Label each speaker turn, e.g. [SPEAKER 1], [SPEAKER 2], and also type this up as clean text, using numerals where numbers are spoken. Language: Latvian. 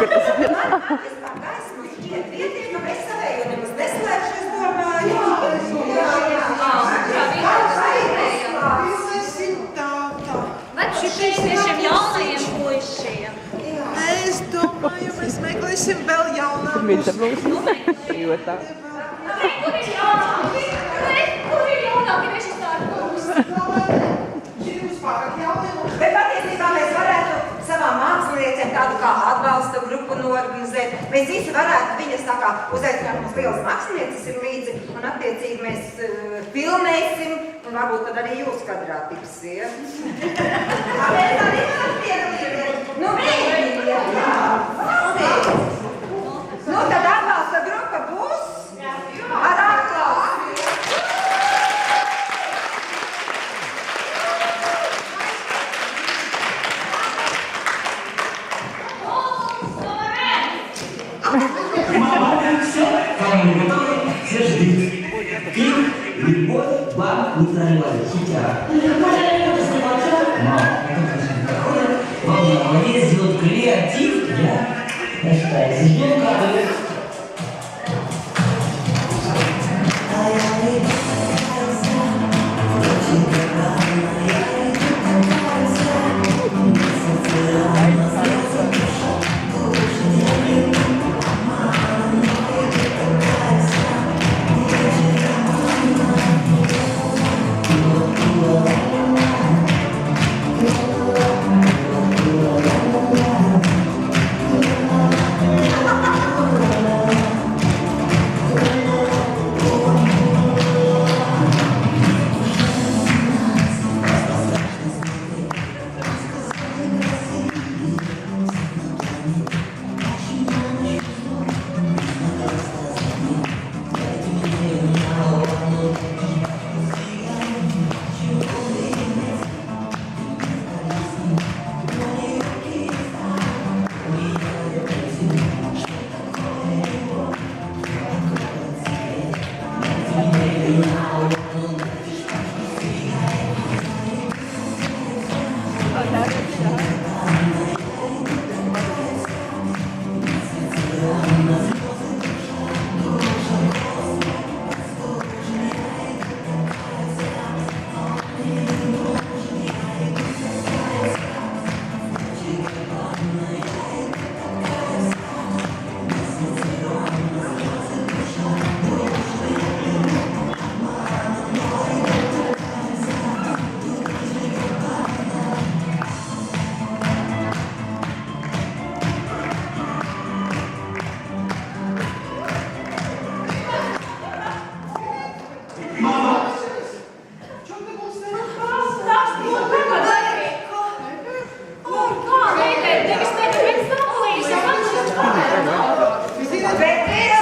[SPEAKER 1] ka tas ir.
[SPEAKER 2] Vispār gaismas šķiet vietīgi, ka mēs savēju nemaz neslēgšu, es domāju.
[SPEAKER 3] Šiem jaunajiem puišiem.
[SPEAKER 4] Es domāju, mēs meklēsim vēl jaunākus.
[SPEAKER 1] Viņa būs jotā.
[SPEAKER 3] Kur ir jaunāki? Kur ir jaunāki? Viņš ir sārkums.
[SPEAKER 2] Bet patiesībā mēs varētu savām māksliniecēm tādu kā atbalsta grupu norganizēt. Mēs visi varētu viņas tā kā uzaicināt, mums lielas mākslinieces ir līdzi, un attiecīgi mēs filmēsim, un varbūt tad arī jūs kadrā tipsiet. Mēs arī varam piedalīties. Nu, mēģiniet, jā. Nu, tad atbalsta grupa būs ar aplausu.
[SPEAKER 5] Мама, все, камеры готовы, все ждут. Клип, любовь, вам не прорывает хитя. Мама, вам молодец, сделать креатив, я считаю, ждем кадры.
[SPEAKER 2] Bet ir